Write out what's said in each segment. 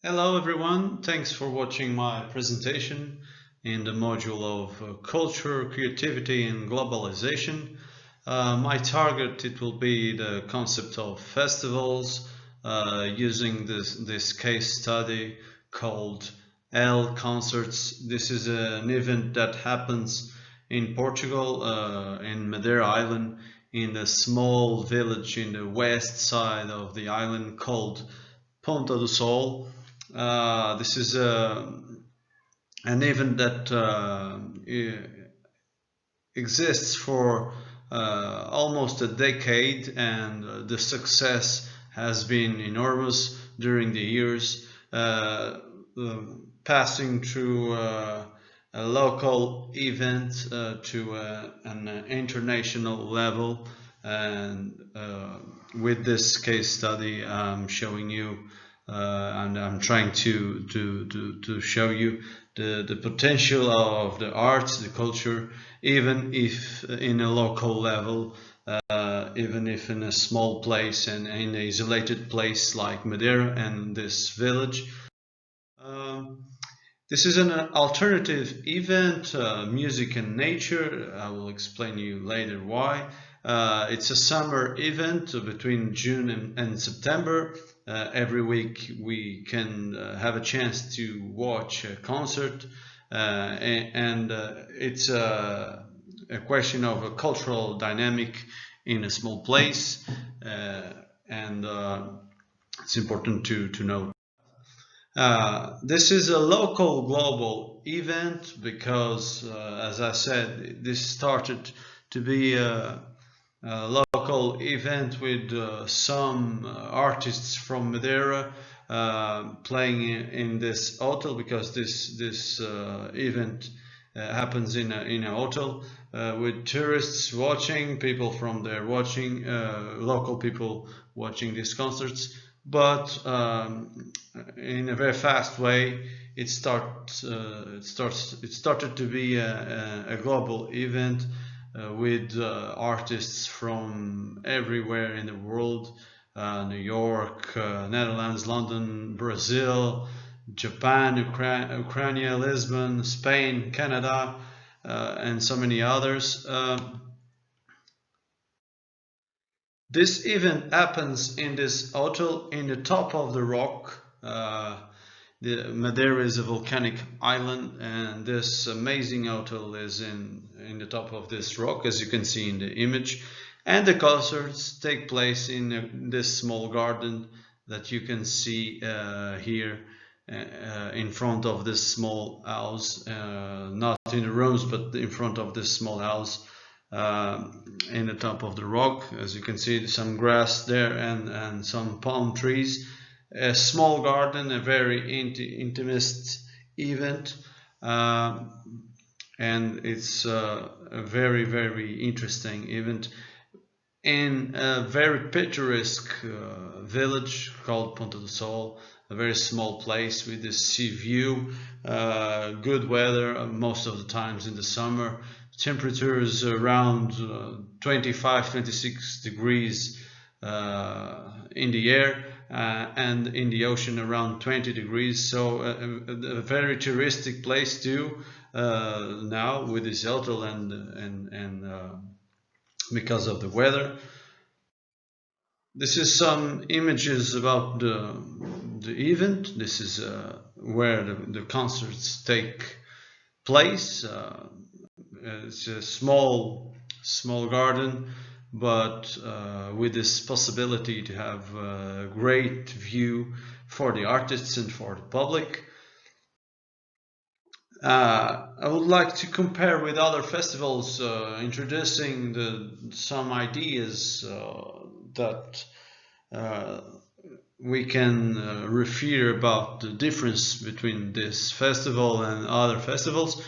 Hello everyone, thanks for watching my presentation in the module of culture, creativity and globalization. My target it will be the concept of festivals using this case study called L Concerts. This is an event that happens in Portugal, in Madeira Island, in a small village in the west side of the island called Ponta do Sol. This is an event that exists for almost a decade, and the success has been enormous during the years, passing through a local event to an international level. And with this case study, I'm showing you and I'm trying to show you the potential of the arts, the culture, even if in a local level, even if in a small place and in an isolated place like Madeira and this village. Um, this is an alternative event, music and nature. I will explain you later why. It's a summer event between June and September. Every week we can have a chance to watch a concert, and it's a question of a cultural dynamic in a small place, and it's important to know. This is a local global event because, as I said, this started to be a local event with some artists from Madeira playing in this hotel, because this event happens in a hotel with tourists watching, people from there watching, local people watching these concerts. But in a very fast way, it started to be a global event with artists from everywhere in the world: New York, Netherlands, London, Brazil, Japan, Ukraine, Lisbon, Spain, Canada, and so many others. This event happens in this hotel in the top of the rock. The Madeira is a volcanic island, and this amazing hotel is in the top of this rock, as you can see in the image. And the concerts take place in this small garden that you can see here in front of this small house, not in the rooms, but in front of this small house uh, in the top of the rock. As you can see, some grass there and some palm trees, a small garden, a very intimate event, uh, and it's a very interesting event in a very picturesque village called Ponta do Sol, a very small place with this sea view, good weather most of the times in the summer, temperatures around 25-26 degrees in the air, and in the ocean around 20 degrees. So a very touristic place too, now with this hotel and because of the weather. This is some images about the event. This is where the concerts take place. It's a small garden, but with this possibility to have a great view for the artists and for the public. I would like to compare with other festivals, introducing some ideas that uh, we can refer about the difference between this festival and other festivals.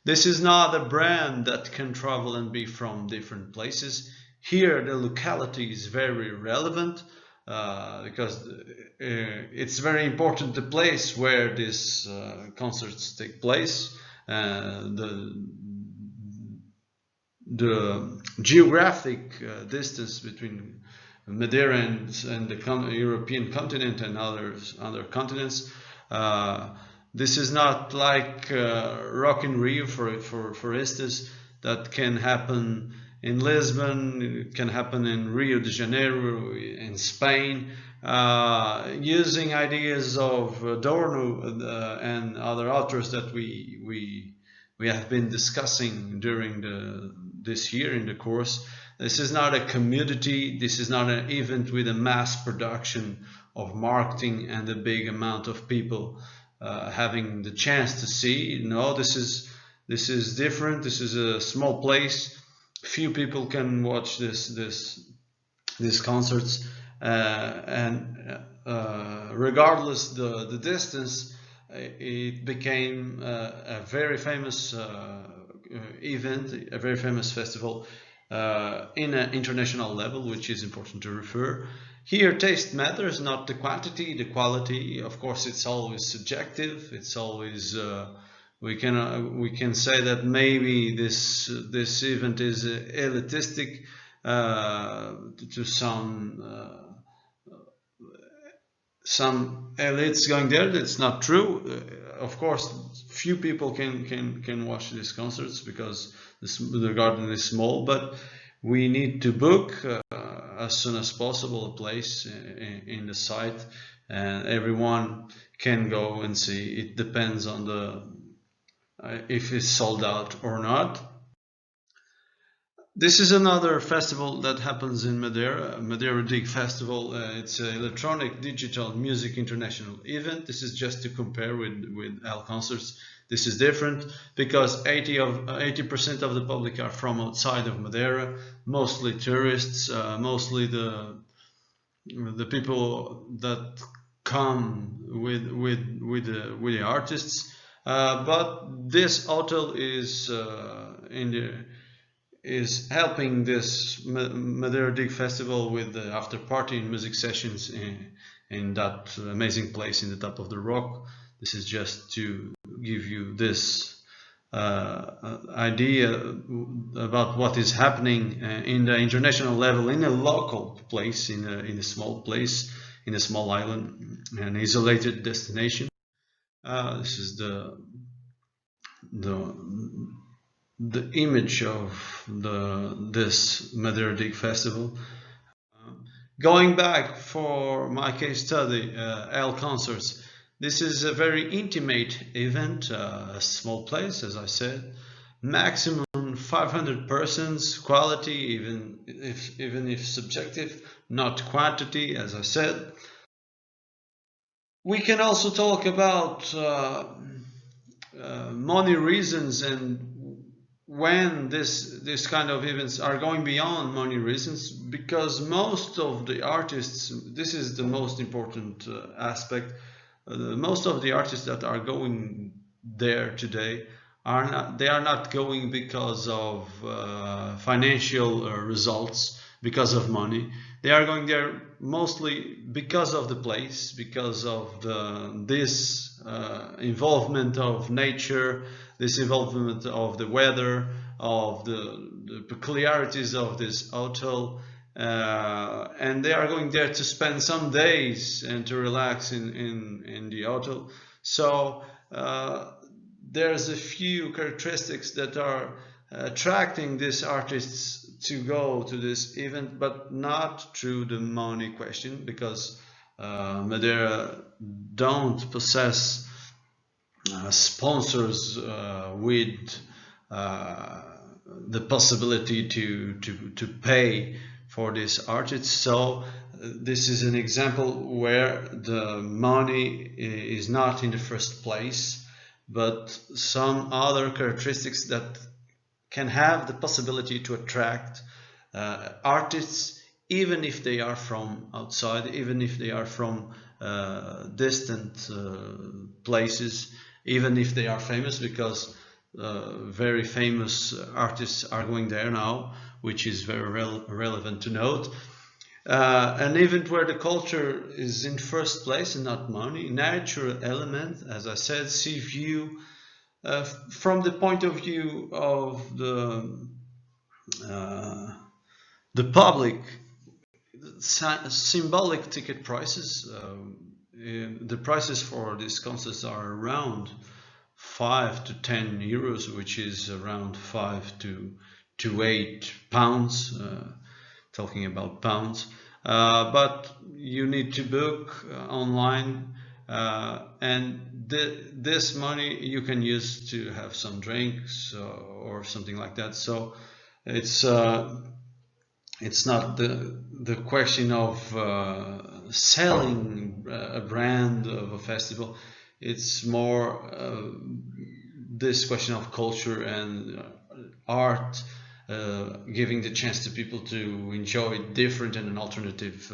This is not a brand that can travel and be from different places. Here, the locality is very relevant because it's very important the place where these concerts take place. The geographic distance between Madeira and the European continent and other continents This is not like Rock in Rio, for instance, that can happen in Lisbon, it can happen in Rio de Janeiro, in Spain, using ideas of Adorno and other authors that we have been discussing during this year in the course. This is not a community, this is not an event with a mass production of marketing and a big amount of people having the chance to see. No, this is different. This is a small place. Few people can watch these concerts, and regardless the distance, it became a very famous event, a very famous festival in an international level, which is important to refer. Here, taste matters, not the quantity, the quality. Of course, it's always subjective. It's always we can say that maybe this event is elitistic to some elites going there. That's not true. Of course, few people can watch these concerts because the garden is small, but we need to book as soon as possible a place in the site, and everyone can go and see. It depends on the if it's sold out or not. This is another festival that happens in Madeira, Madeira Dig Festival. It's an electronic digital music international event. This is just to compare with L concerts. This is different because 80% of the public are from outside of Madeira, mostly tourists, mostly the people that come with the artists. But this hotel is is helping this Madeira Dig Festival with the after party and music sessions in that amazing place in the top of the rock. This is just to give you this idea about what is happening in the international level, in a local place, in a small place, in a small island, an isolated destination. This is the image of this Madeira Dig Festival. Going back for my case study, L Concerts. This is a very intimate event, a small place, as I said, maximum 500 persons, quality, even if subjective, not quantity, as I said. We can also talk about money reasons, and when this kind of events are going beyond money reasons, because most of the artists, this is the most important aspect, most of the artists that are going there today are not going because of financial results, because of money. They are going there mostly because of the place, because of this involvement of nature, this involvement of the weather, of the peculiarities of this hotel. And they are going there to spend some days and to relax in the hotel. So there's a few characteristics that are attracting these artists to go to this event, but not through the money question, because Madeira don't possess sponsors with the possibility to pay for these artists. So this is an example where the money is not in the first place, but some other characteristics that can have the possibility to attract artists, even if they are from outside, even if they are from distant places, even if they are famous, because very famous artists are going there now, which is very relevant to note. An event where the culture is in first place and not money, natural element, as I said, sea view, from the point of view of the public, symbolic ticket prices. the prices for these concerts are around 5 to 10 euros, which is around 5 to 8 pounds, talking about pounds. But you need to book online, and this money you can use to have some drinks or something like that. So it's not the question of selling a brand of a festival. It's more this question of culture and art, giving the chance to people to enjoy different and alternative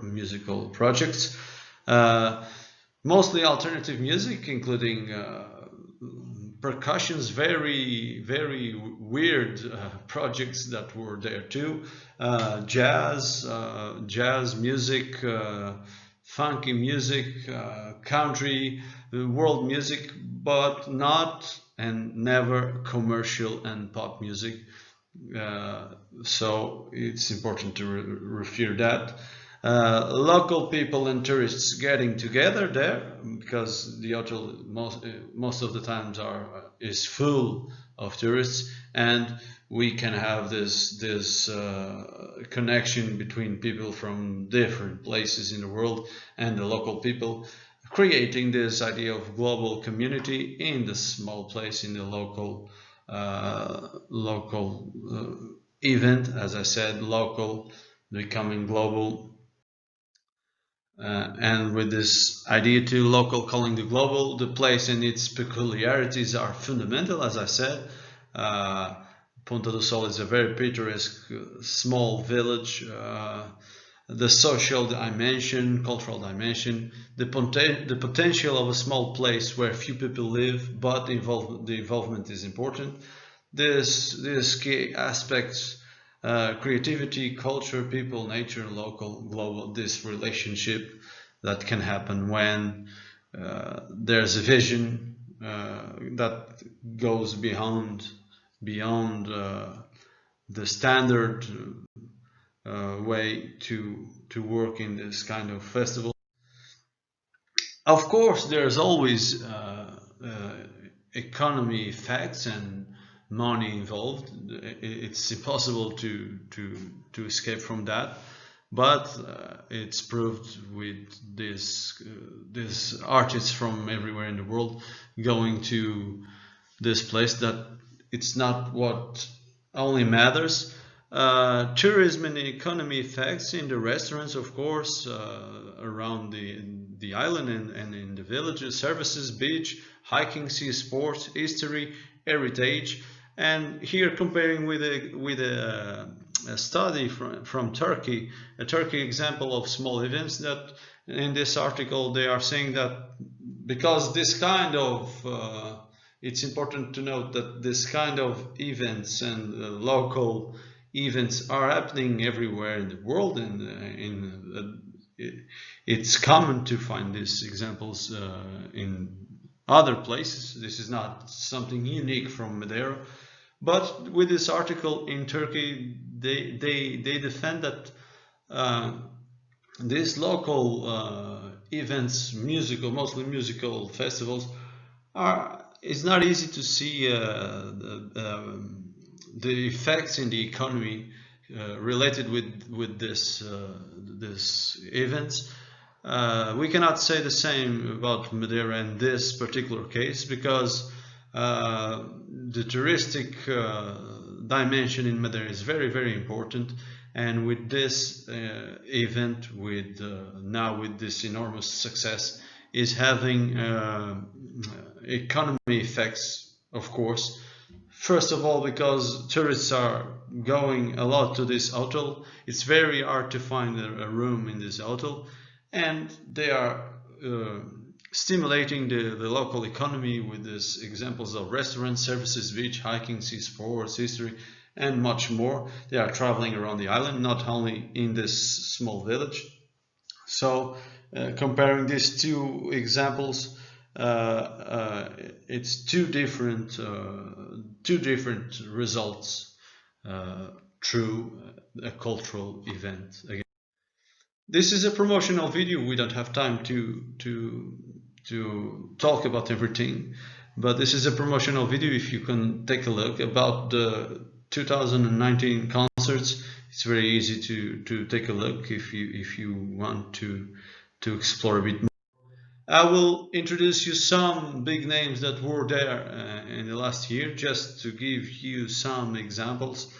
musical projects. Mostly alternative music, including percussions, very weird projects that were there too, jazz music, funky music, country, world music, but not and never commercial and pop music. So it's important to refer that. Local people and tourists getting together there, because the hotel most of the times is full of tourists, and we can have this connection between people from different places in the world and the local people, creating this idea of global community in the small place, in the local event. As I said, local becoming global. And with this idea to local calling the global, the place and its peculiarities are fundamental, as I said. Ponta do Sol is a very picturesque small village. The social dimension, cultural dimension, the potential of a small place where few people live, but the involvement is important. These key aspects, creativity, culture, people, nature, local, global, this relationship that can happen when there's a vision that goes beyond the standard way to work in this kind of festival. Of course, there's always economy effects and money involved. It's impossible to escape from that, but it's proved with this artists from everywhere in the world going to this place that it's not what only matters. Tourism and economy effects in the restaurants, of course, around the island and in the villages, services, beach, hiking, sea sports, history, heritage. And here comparing with a study from Turkey, a Turkey example of small events, that in this article they are saying that because this kind of it's important to note that this kind of events and local events are happening everywhere in the world, and it's common to find these examples in other places. This is not something unique from Madeira. But with this article in Turkey, they defend that these local events, mostly musical festivals, it's not easy to see the effects in the economy related with this events. We cannot say the same about Madeira in this particular case, because the touristic dimension in Madeira is very important, and with this event, now with this enormous success, is having economy effects, of course. First of all, because tourists are going a lot to this hotel. It's very hard to find a room in this hotel, and they are stimulating the local economy with these examples of restaurants, services, beach, hiking, sea sports, history, and much more. They are traveling around the island, not only in this small village. So comparing these two examples, it's two different results through a cultural event. Again, This is a promotional video. We don't have time to talk about everything, but this is a promotional video. If you can take a look about the 2019 concerts, it's very easy to take a look if you want to explore a bit more. I will introduce you some big names that were there in the last year, just to give you some examples.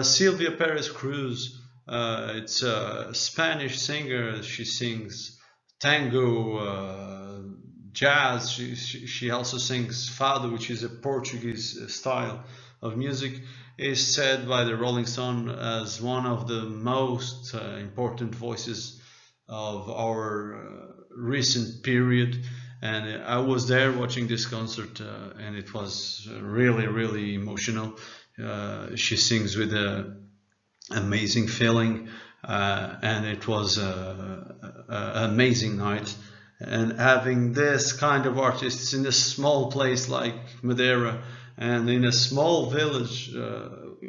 Silvia Perez Cruz, it's a Spanish singer. She sings tango, jazz. She also sings fado, which is a Portuguese style of music. Is said by the Rolling Stone as one of the most important voices of our recent period. And I was there watching this concert, and it was really emotional. She sings with an amazing feeling, and it was an amazing night. And having this kind of artists in a small place like Madeira and in a small village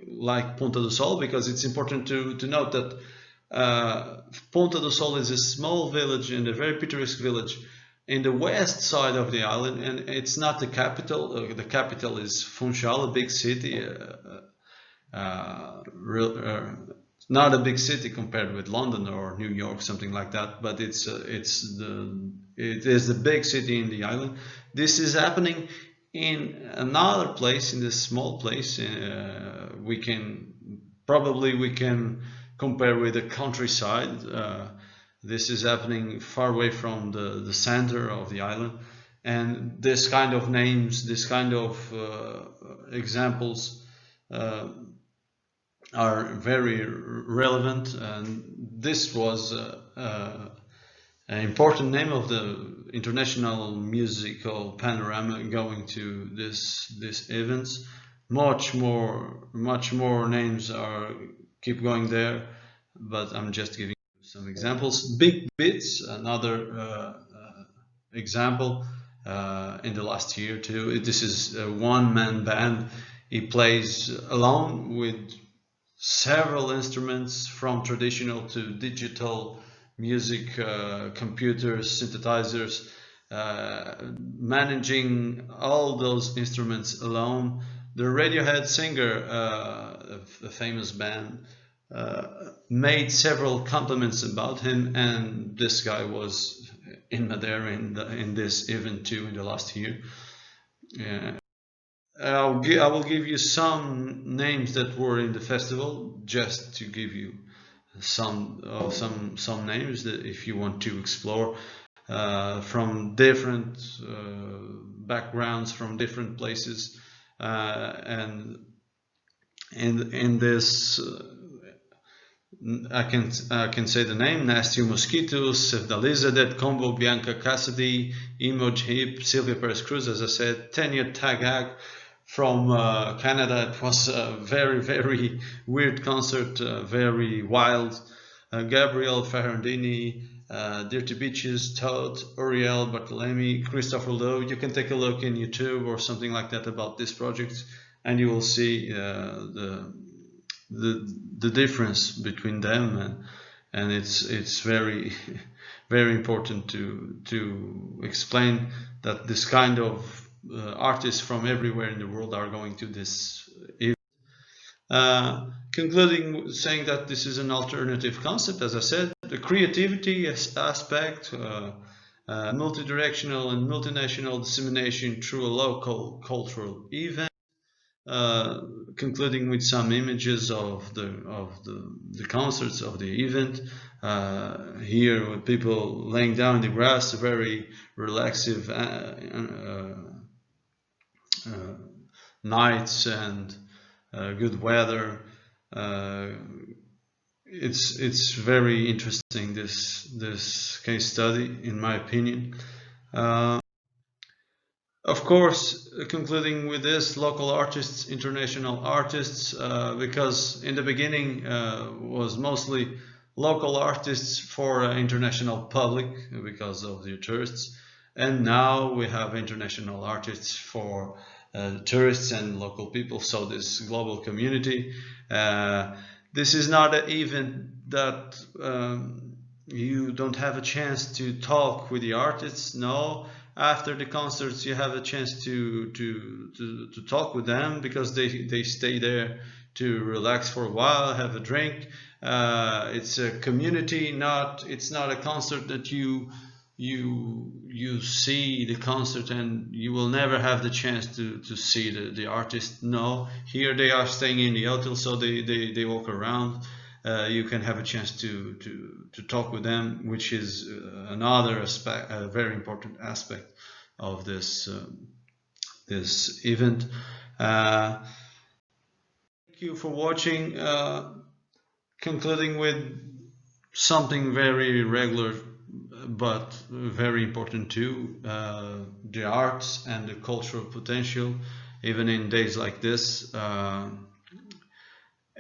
like Ponta do Sol, because it's important to note that Ponta do Sol is a small village and a very picturesque village in the west side of the island, and it's not the capital. The capital is Funchal, a big city, not a big city compared with London or New York, something like that, but it is the big city in the island. This is happening in another place, in this small place. We can compare with the countryside. This is happening far away from the center of the island, and this kind of names, this kind of examples are very relevant. And this was an important name of the international musical panorama going to this events. Much more names keep going there, but I'm just giving you some examples. Big Beats, another example in the last year too. This is a one-man band. He plays alone with several instruments, from traditional to digital music, computers, synthesizers, managing all those instruments alone. The Radiohead singer, a famous band, made several compliments about him, and this guy was in Madeira in this event too in the last year. I will give you some names that were in the festival, just to give you some names that if you want to explore, from different backgrounds, from different places, and in this I can say the name: Nasty Mosquitoes, Sevdaliza, Dead Combo, Bianca Cassidy, Emoji Hip, Silvia Perez Cruz, as I said, Tanya Tagag from Canada. It was a very weird concert, very wild. Gabriel Ferrandini, Dirty Beaches, Todd, Uriel Bartolome, Christopher Lowe. You can take a look in YouTube or something like that about this project, and you will see the difference between them, and it's very important to explain that this kind of artists from everywhere in the world are going to this event. Concluding saying that this is an alternative concept, as I said, the creativity aspect, multi-directional and multinational dissemination through a local cultural event. Concluding with some images of the concerts of the event. Here with people laying down in the grass, very relaxive nights and good weather. It's very interesting, this case study, in my opinion. Of course, concluding with this, local artists, international artists, because in the beginning was mostly local artists for international public because of the tourists, and now we have international artists for tourists and local people, so this global community. This is not an event that you don't have a chance to talk with the artists. No, after the concerts you have a chance to talk with them, because they stay there to relax for a while, have a drink. It's a community, it's not a concert that you see the concert and you will never have the chance to see the artist. No, here they are staying in the hotel, so they walk around. You can have a chance to talk with them, which is another aspect, a very important aspect of this event. Thank you for watching. Concluding with something very regular but very important too, the arts and the cultural potential, even in days like this.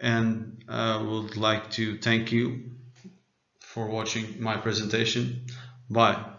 And I would like to thank you for watching my presentation. Bye.